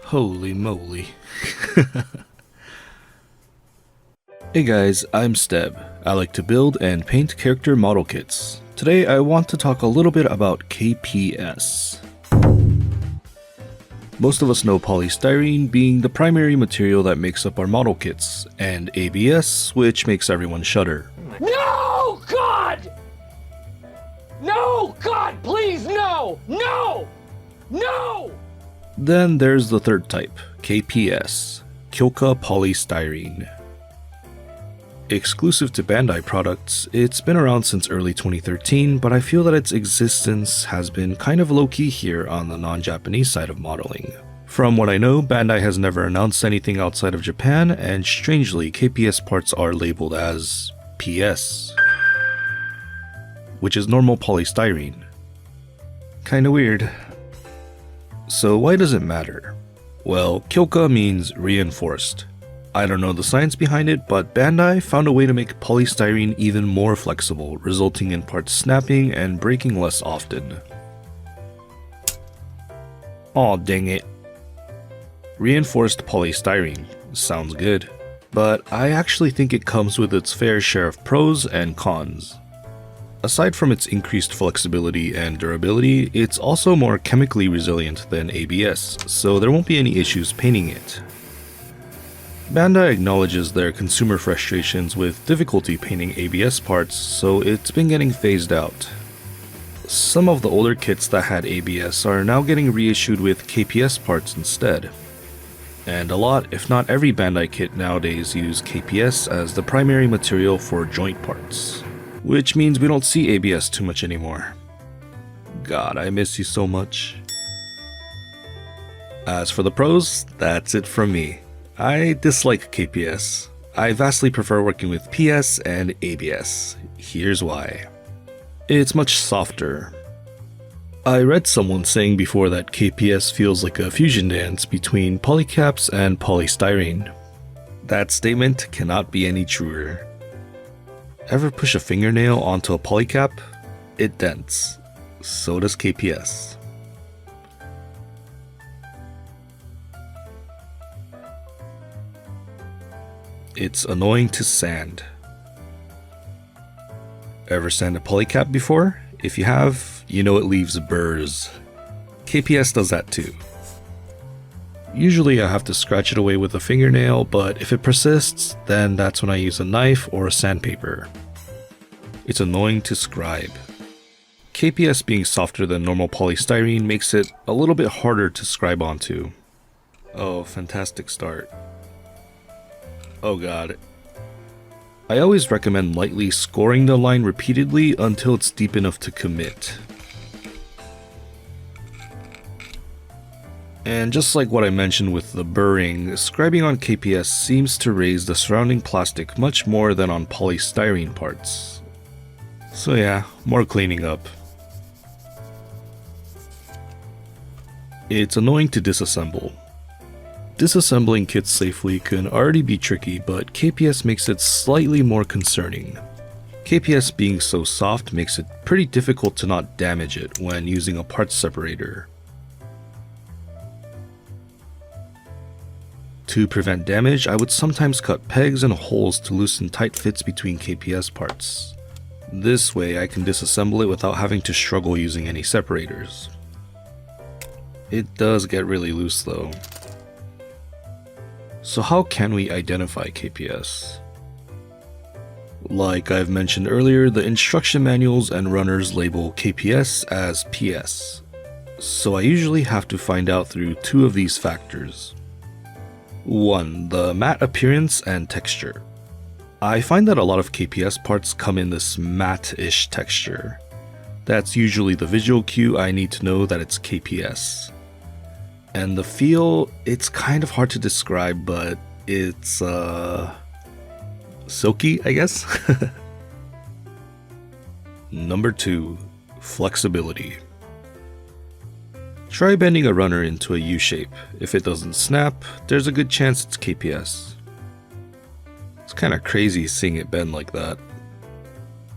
Holy moly. Hey guys, I'm Steb. I like to build and paint character model kits. Today I want to talk a little bit about KPS. Most of us know polystyrene being the primary material that makes up our model kits, and ABS, which makes everyone shudder. No, God! No, God, please, no! No! No! Then there's the third type, KPS, Kyoka Polystyrene. Exclusive to Bandai products, it's been around since early 2013, but I feel that its existence has been kind of low-key here on the non-Japanese side of modeling. From what I know, Bandai has never announced anything outside of Japan, and strangely, KPS parts are labeled as PS, which is normal polystyrene. Kinda weird. So why does it matter? Well, Kyoka means reinforced. I don't know the science behind it, but Bandai found a way to make polystyrene even more flexible, resulting in parts snapping and breaking less often. Aw, dang it. Reinforced polystyrene. Sounds good. But I actually think it comes with its fair share of pros and cons. Aside from its increased flexibility and durability, it's also more chemically resilient than ABS, so there won't be any issues painting it. Bandai acknowledges their consumer frustrations with difficulty painting ABS parts, so it's been getting phased out. Some of the older kits that had ABS are now getting reissued with KPS parts instead. And a lot, if not every Bandai kit nowadays use KPS as the primary material for joint parts, which means we don't see ABS too much anymore. God, I miss you so much. As for the pros, that's it from me. I dislike KPS. I vastly prefer working with PS and ABS. Here's why. It's much softer. I read someone saying before that KPS feels like a fusion dance between polycaps and polystyrene. That statement cannot be any truer. Ever push a fingernail onto a polycap? It dents. So does KPS. It's annoying to sand. Ever sand a polycap before? If you have, you know it leaves burrs. KPS does that too. Usually I have to scratch it away with a fingernail, but if it persists, then that's when I use a knife or a sandpaper. It's annoying to scribe. KPS being softer than normal polystyrene makes it a little bit harder to scribe onto. Oh, fantastic start. Oh god. I always recommend lightly scoring the line repeatedly until it's deep enough to commit. And just like what I mentioned with the burring, scribing on KPS seems to raise the surrounding plastic much more than on polystyrene parts. So yeah, more cleaning up. It's annoying to disassemble. Disassembling kits safely can already be tricky, but KPS makes it slightly more concerning. KPS being so soft makes it pretty difficult to not damage it when using a parts separator. To prevent damage, I would sometimes cut pegs and holes to loosen tight fits between KPS parts. This way I can disassemble it without having to struggle using any separators. It does get really loose though. So how can we identify KPS? Like I've mentioned earlier, the instruction manuals and runners label KPS as PS. So I usually have to find out through two of these factors. 1. The matte appearance and texture. I find that a lot of KPS parts come in this matte-ish texture. That's usually the visual cue I need to know that it's KPS. And the feel, it's kind of hard to describe, but it's silky, I guess? Number 2. Flexibility. Try bending a runner into a U-shape. If it doesn't snap, there's a good chance it's KPS. It's kinda crazy seeing it bend like that.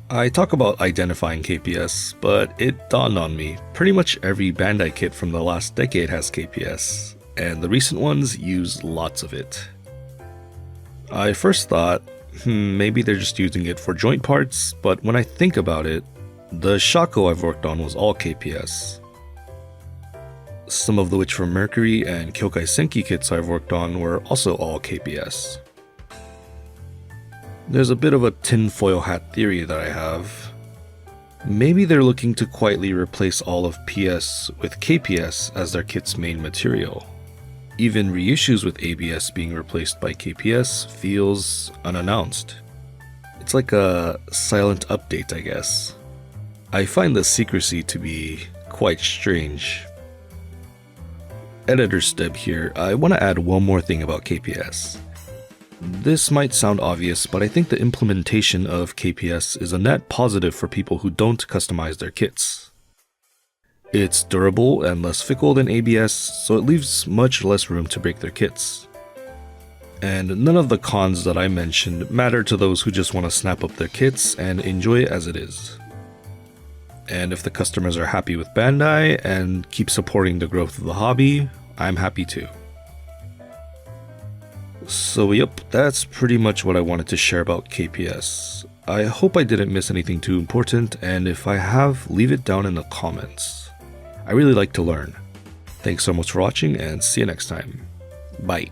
I talk about identifying KPS, but it dawned on me, pretty much every Bandai kit from the last decade has KPS. and the recent ones use lots of it. I first thought, maybe they're just using it for joint parts, but when I think about it, the Shako I've worked on was all KPS. Some of the Witch from Mercury and Kyokai Senki kits I've worked on were also all KPS. There's a bit of a tinfoil hat theory that I have. Maybe they're looking to quietly replace all of PS with KPS as their kit's main material. Even reissues with ABS being replaced by KPS feels unannounced. It's like a silent update, I guess. I find the secrecy to be quite strange. Editor Steb here, I want to add one more thing about KPS. This might sound obvious, but I think the implementation of KPS is a net positive for people who don't customize their kits. It's durable and less fickle than ABS, so it leaves much less room to break their kits. And none of the cons that I mentioned matter to those who just want to snap up their kits and enjoy it as it is. And if the customers are happy with Bandai and keep supporting the growth of the hobby, I'm happy too. So yep, that's pretty much what I wanted to share about KPS. I hope I didn't miss anything too important, and if I have, leave it down in the comments. I really like to learn. Thanks so much for watching, and see you next time. Bye.